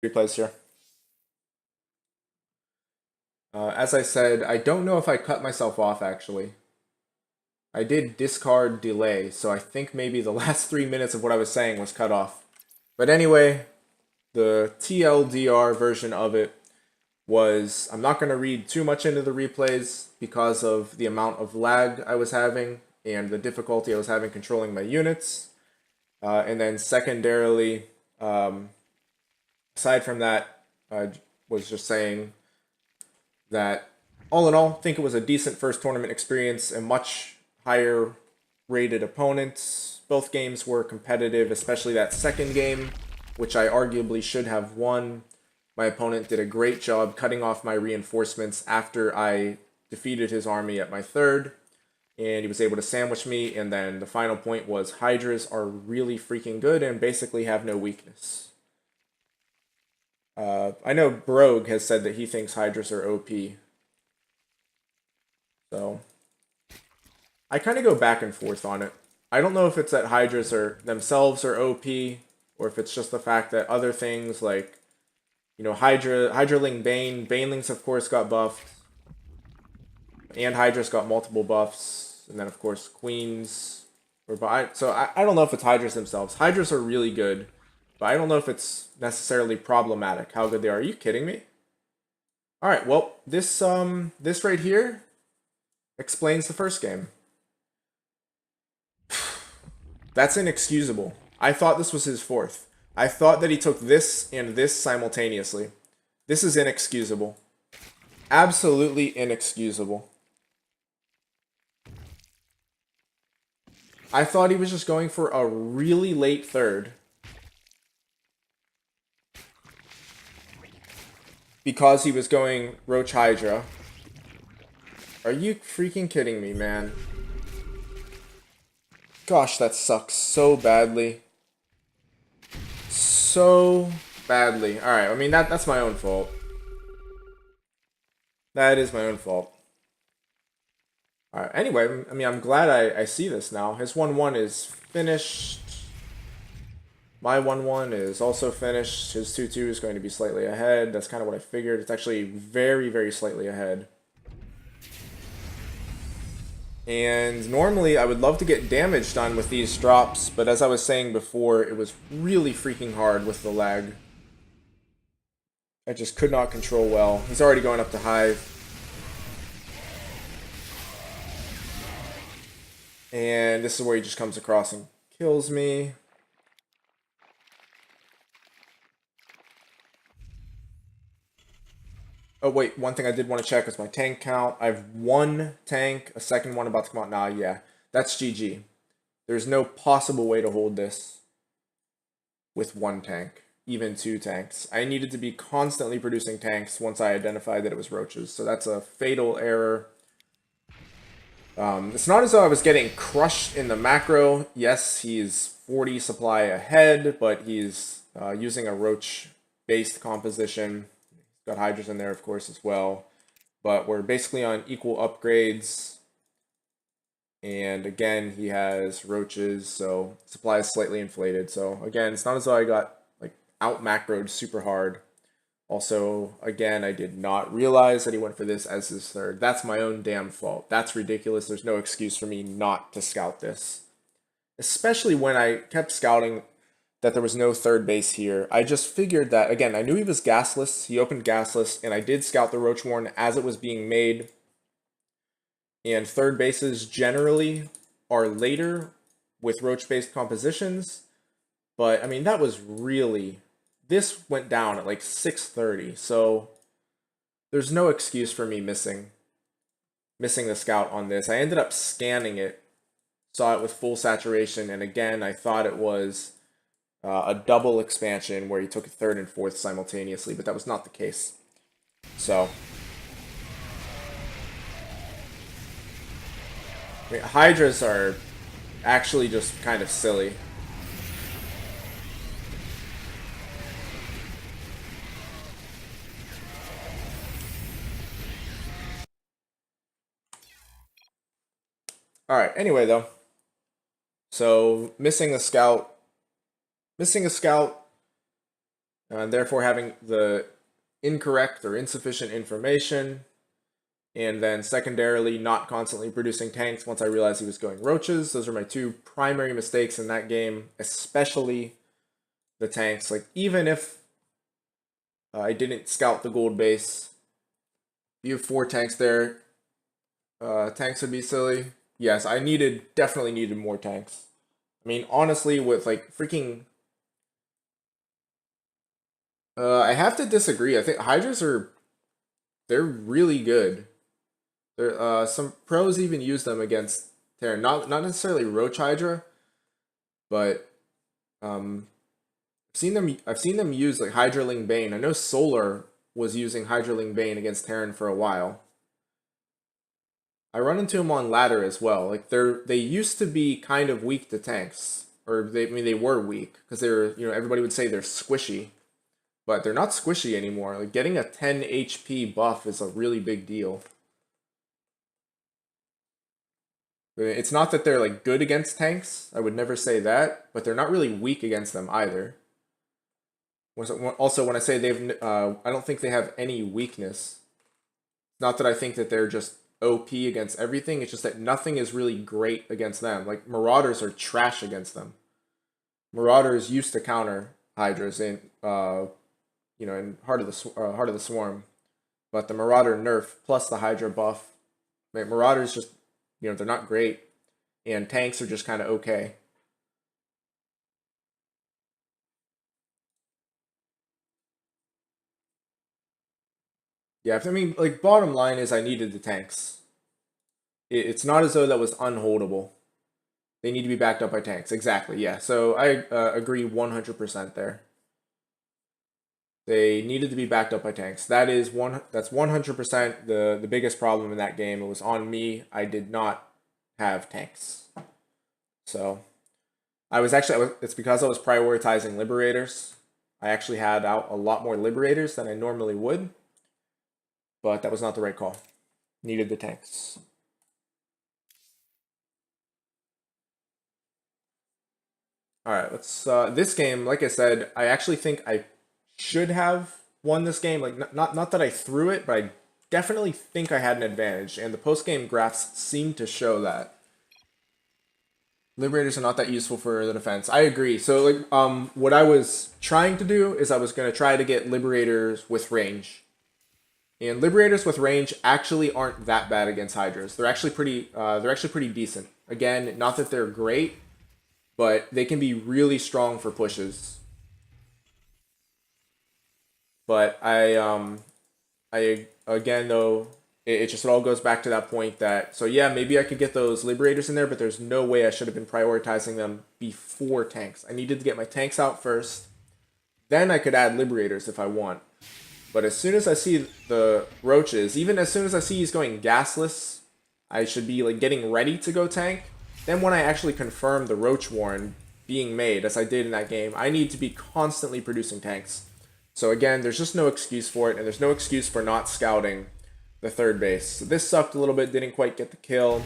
Replays here. As I said, I don't know if I cut myself off actually. I did discard delay, so I think maybe the last 3 minutes of what I was saying was cut off. But anyway, the TLDR version of it was, I'm not going to read too much into the replays because of the amount of lag I was having and the difficulty I was having controlling my units. And then secondarily, aside from that, I was just saying that all in all, I think it was a decent first tournament experience, a much higher rated opponents. Both games were competitive, especially that second game, which I arguably should have won. My opponent did a great job cutting off my reinforcements after I defeated his army at my third, and he was able to sandwich me. And then the final point was Hydras are really freaking good and basically have no weakness. I know Brogue has said that he thinks Hydras are OP. So I kind of go back and forth on it. I don't know if it's that Hydras are themselves are OP, or if it's just the fact that other things like, Hydraling Banelings of course got buffed, and Hydras got multiple buffs, and then of course Queens were by. So I don't know if it's Hydras themselves. Hydras are really good, but I don't know if it's necessarily problematic how good they are. Are you kidding me? All right, well, this right here explains the first game. That's inexcusable. I thought this was his fourth. I thought that he took this and this simultaneously. This is inexcusable. Absolutely inexcusable. I thought he was just going for a really late third. Because he was going Roach Hydra. Are you freaking kidding me, man? Gosh, that sucks so badly. So badly. Alright, I mean, that's my own fault. That is my own fault. Alright, anyway, I mean, I'm glad I see this now. His 1-1 is finished. My 1-1 is also finished. His 2-2 is going to be slightly ahead. That's kind of what I figured. It's actually very, very slightly ahead. And normally I would love to get damage done with these drops, but as I was saying before, it was really freaking hard with the lag. I just could not control well. He's already going up to Hive. And this is where he just comes across and kills me. Oh wait, one thing I did want to check is my tank count. I have one tank, a second one about to come out. Nah, yeah, that's GG. There's no possible way to hold this with one tank, even two tanks. I needed to be constantly producing tanks once I identified that it was roaches, so that's a fatal error. It's not as though I was getting crushed in the macro. Yes, he's 40 supply ahead, but he's using a roach-based composition. Got Hydras in there, of course, as well. But we're basically on equal upgrades. And again, he has roaches, so supply is slightly inflated. So again, it's not as though I got like out macroed super hard. Also, again, I did not realize that he went for this as his third. That's my own damn fault. That's ridiculous. There's no excuse for me not to scout this. Especially when I kept scouting that there was no third base here. I just figured that, again, I knew he was gasless. He opened gasless, and I did scout the Roach Warren as it was being made. And third bases generally are later with roach-based compositions. But, I mean, that was really... This went down at like 6:30, so there's no excuse for me missing the scout on this. I ended up scanning it, saw it with full saturation, and again, I thought it was a double expansion where he took a third and fourth simultaneously, but that was not the case. So, I mean, Hydras are actually just kind of silly. Alright, anyway though. So, missing a scout and therefore having the incorrect or insufficient information, and then secondarily not constantly producing tanks once I realized he was going roaches. Those are my two primary mistakes in that game, especially the tanks. Like, even if I didn't scout the gold base, you have 4 tanks there. Tanks would be silly. Yes, I definitely needed more tanks. I mean, honestly, with like freaking... I have to disagree. I think Hydras they're really good. Some pros even use them against Terran. Not necessarily Roach Hydra, but I've seen them use like Hydraling Bane. I know Solar was using Hydraling Bane against Terran for a while. I run into them on ladder as well. Like they used to be kind of weak to tanks, or they were weak because everybody would say they're squishy, but they're not squishy anymore. Like getting a 10 HP buff is a really big deal. It's not that they're like good against tanks. I would never say that, but they're not really weak against them either. Also, when I say I don't think they have any weakness. Not that I think that they're just OP against everything. It's just that nothing is really great against them. Like Marauders are trash against them. Marauders used to counter Hydras in in Heart of the Swarm, but the Marauder nerf plus the Hydra buff, Marauders just they're not great, and tanks are just kind of okay. Yeah, I mean, like, bottom line is I needed the tanks. It's not as though that was unholdable. They need to be backed up by tanks. Exactly, yeah. So I agree 100% there. They needed to be backed up by tanks. That's 100% the biggest problem in that game. It was on me. I did not have tanks. So it's because I was prioritizing Liberators. I actually had out a lot more Liberators than I normally would, but that was not the right call. Needed the tanks. All right, let's this game, like I said, I actually think I should have won this game. Like, not that I threw it, but I definitely think I had an advantage, and the post-game graphs seem to show that. Liberators are not that useful for the defense. I agree. So, like, what I was trying to do is I was going to try to get Liberators with range. And Liberators with range actually aren't that bad against Hydras. They're actually pretty decent. Again, not that they're great, but they can be really strong for pushes. But I again though, it just all goes back to that point that, so yeah, maybe I could get those Liberators in there, but there's no way I should have been prioritizing them before tanks. I needed to get my tanks out first, then I could add Liberators if I want. But as soon as I see the roaches, even as soon as I see he's going gasless, I should be like getting ready to go tank. Then when I actually confirm the roach warren being made, as I did in that game, I need to be constantly producing tanks. So again, there's just no excuse for it, and there's no excuse for not scouting the third base. So this sucked a little bit, didn't quite get the kill.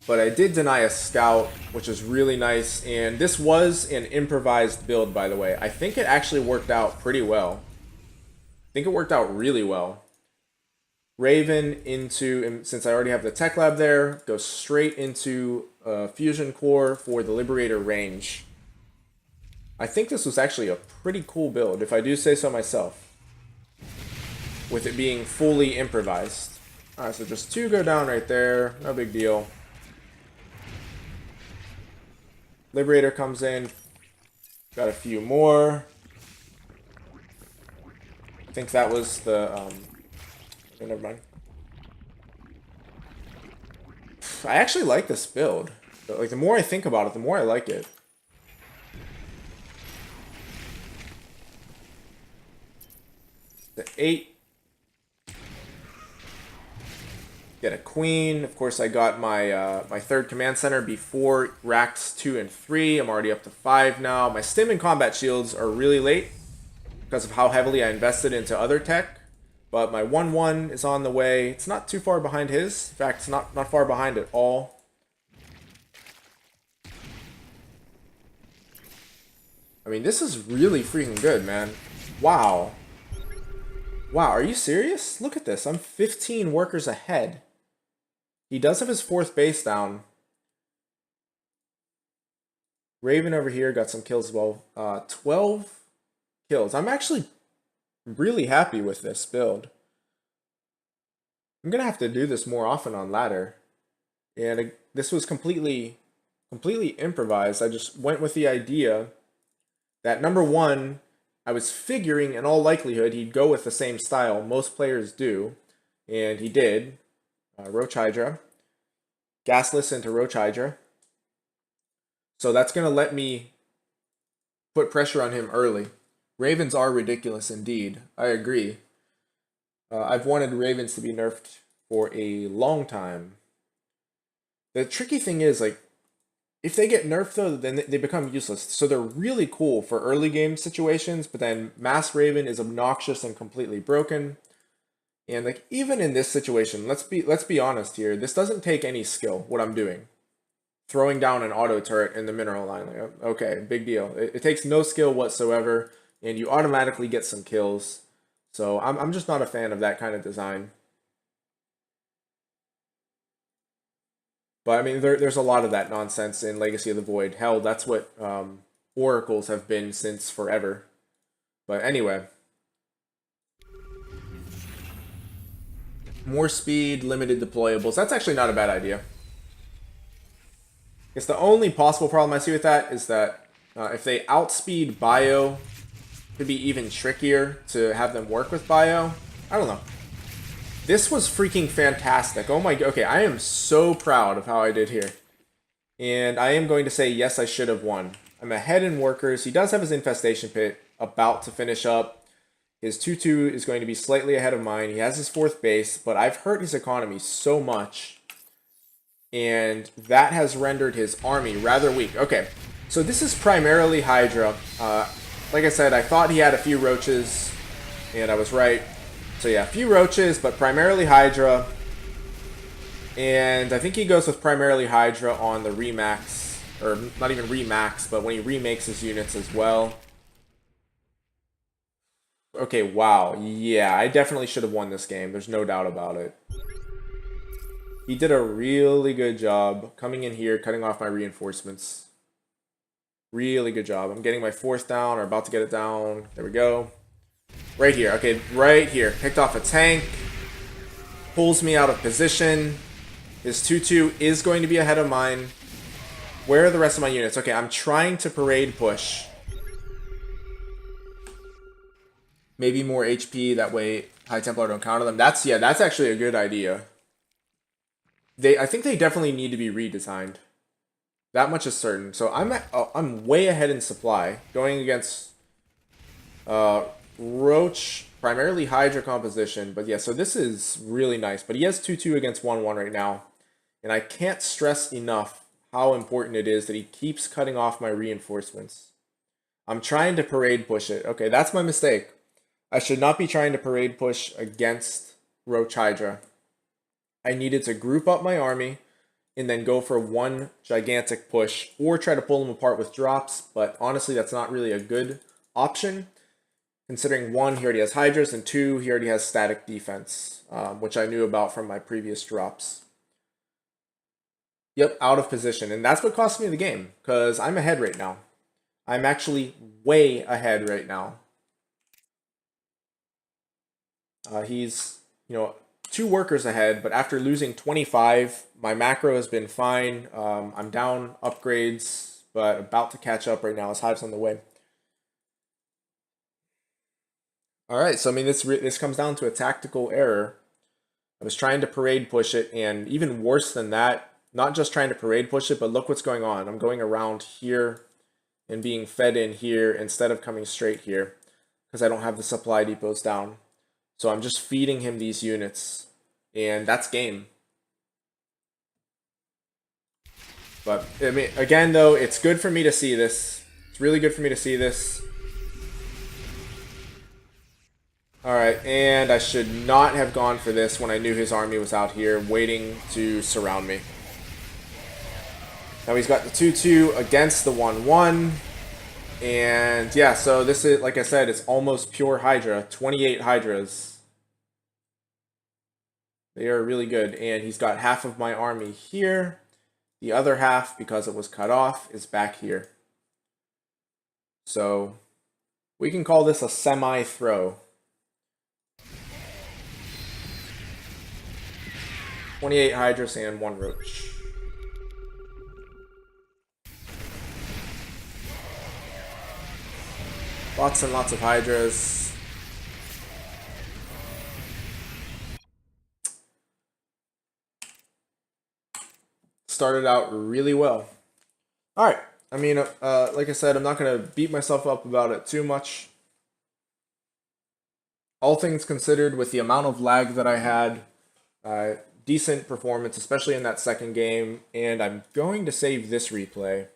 But I did deny a scout, which is really nice. And this was an improvised build, by the way. I think it actually worked out pretty well. I think it worked out really well. Raven into, since I already have the tech lab there, go straight into fusion core for the Liberator range. I think this was actually a pretty cool build, if I do say so myself, with it being fully improvised. Alright, so just 2 go down right there, no big deal. Liberator comes in, got a few more. I think that was the, okay, never mind. I actually like this build. Like, the more I think about it, the more I like it. The 8. Get a queen. Of course, I got my my third command center before racks 2 and 3. I'm already up to 5 now. My stim and combat shields are really late because of how heavily I invested into other tech. But my 1-1 is on the way. It's not too far behind his. In fact, it's not far behind at all. I mean, this is really freaking good, man. Wow. Wow, are you serious? Look at this. I'm 15 workers ahead. He does have his 4th base down. Raven over here got some kills as well. 12 kills. I'm actually really happy with this build. I'm gonna have to do this more often on ladder. And this was completely improvised. I just went with the idea that number one, I was figuring in all likelihood he'd go with the same style most players do, and he did. Roach Hydra. Gasless into Roach Hydra. So that's going to let me put pressure on him early. Ravens are ridiculous indeed. I agree. I've wanted Ravens to be nerfed for a long time. The tricky thing is, like, if they get nerfed though, then they become useless. So they're really cool for early game situations, but then Mass Raven is obnoxious and completely broken. And like even in this situation, let's be honest here. This doesn't take any skill. What I'm doing, throwing down an auto turret in the mineral line. Like, okay, big deal. It takes no skill whatsoever, and you automatically get some kills. So I'm just not a fan of that kind of design. But I mean, there's a lot of that nonsense in Legacy of the Void. Hell, that's what oracles have been since forever. But anyway. More speed, limited deployables. That's actually not a bad idea. I guess the only possible problem I see with that is that if they outspeed Bio, it could be even trickier to have them work with Bio. I don't know. This was freaking fantastic. Oh my god. Okay, I am so proud of how I did here. And I am going to say, yes, I should have won. I'm ahead in workers. He does have his infestation pit about to finish up. His 2-2 is going to be slightly ahead of mine. He has his 4th base, but I've hurt his economy so much. And that has rendered his army rather weak. Okay, so this is primarily Hydra. Like I said, I thought he had a few roaches, and I was right. So yeah, a few roaches, but primarily Hydra. And I think he goes with primarily Hydra on the Remax, or not even Remax, but when he remakes his units as well. Okay, wow. Yeah, I definitely should have won this game. There's no doubt about it. He did a really good job coming in here, cutting off my reinforcements. Really good job. I'm getting my 4th down, or about to get it down. There we go. Right here. Okay, right here. Picked off a tank. Pulls me out of position. His 2-2 is going to be ahead of mine. Where are the rest of my units? Okay, I'm trying to parade push. Maybe more HP, that way High Templar don't counter them. That's actually a good idea. I think they definitely need to be redesigned. That much is certain. So I'm way ahead in supply, going against Roach, primarily Hydra composition. But yeah, so this is really nice. But he has 2-2 against 1-1 right now. And I can't stress enough how important it is that he keeps cutting off my reinforcements. I'm trying to parade push it. Okay, that's my mistake. I should not be trying to parade push against Roach Hydra. I needed to group up my army and then go for one gigantic push or try to pull them apart with drops, but honestly that's not really a good option considering 1, he already has Hydras, and 2, he already has static defense, which I knew about from my previous drops. Yep, out of position, and that's what cost me the game because I'm ahead right now. I'm actually way ahead right now. He's, 2 workers ahead, but after losing 25, my macro has been fine. I'm down upgrades, but about to catch up right now. His hive's on the way. All right, so I mean, this comes down to a tactical error. I was trying to parade push it, and even worse than that, not just trying to parade push it, but look what's going on. I'm going around here and being fed in here instead of coming straight here because I don't have the supply depots down. So I'm just feeding him these units, and that's game. But, I mean, again, though, it's good for me to see this. It's really good for me to see this. Alright, and I should not have gone for this when I knew his army was out here waiting to surround me. Now he's got the 2-2 against the 1-1. And yeah, so this is, like I said, it's almost pure Hydra. 28 Hydras. They are really good. And he's got half of my army here. The other half, because it was cut off, is back here. So we can call this a semi-throw. 28 Hydras and 1 Roach. Lots and lots of Hydras. Started out really well. Alright, I mean, like I said, I'm not going to beat myself up about it too much. All things considered, with the amount of lag that I had, decent performance, especially in that second game, and I'm going to save this replay.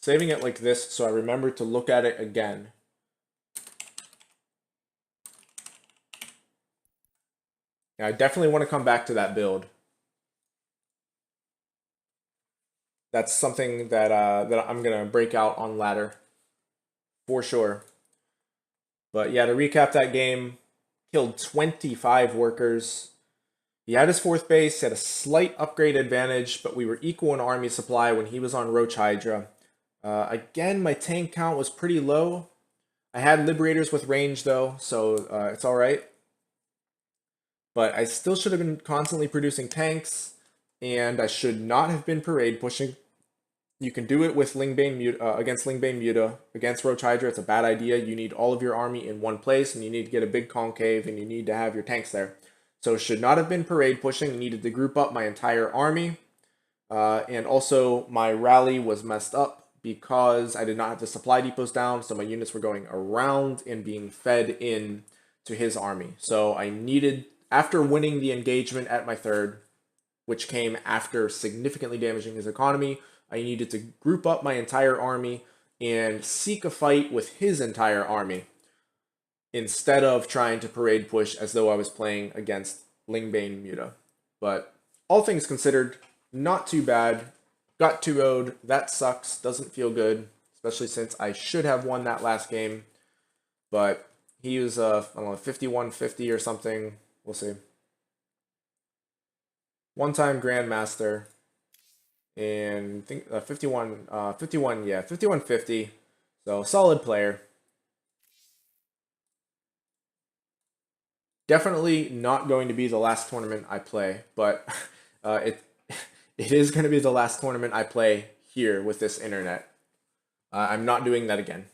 Saving it like this so I remember to look at it again. Now, I definitely want to come back to that build. That's something that that I'm gonna break out on ladder for sure. But yeah, to recap that game, killed 25 workers. He had his 4th base, had a slight upgrade advantage, but we were equal in army supply when he was on Roach Hydra. Again, my tank count was pretty low. I had Liberators with range though, so it's alright. But I still should have been constantly producing tanks, and I should not have been parade pushing. You can do it with Lingbane against Lingbane Muta. Against Roach Hydra, it's a bad idea. You need all of your army in one place, and you need to get a big concave, and you need to have your tanks there. So should not have been parade pushing. Needed to group up my entire army. And also, my rally was messed up because I did not have the supply depots down, so my units were going around and being fed in to his army. So I needed, after winning the engagement at my 3rd, which came after significantly damaging his economy, I needed to group up my entire army and seek a fight with his entire army instead of trying to parade push as though I was playing against Lingbane Muta. But all things considered, not too bad. Got 2-0'd. That sucks. Doesn't feel good, especially since I should have won that last game. But he was, I don't know, 51-50 or something. We'll see. One-time Grandmaster. And I think 51-50. So solid player. Definitely not going to be the last tournament I play, but it is going to be the last tournament I play here with this internet. I'm not doing that again.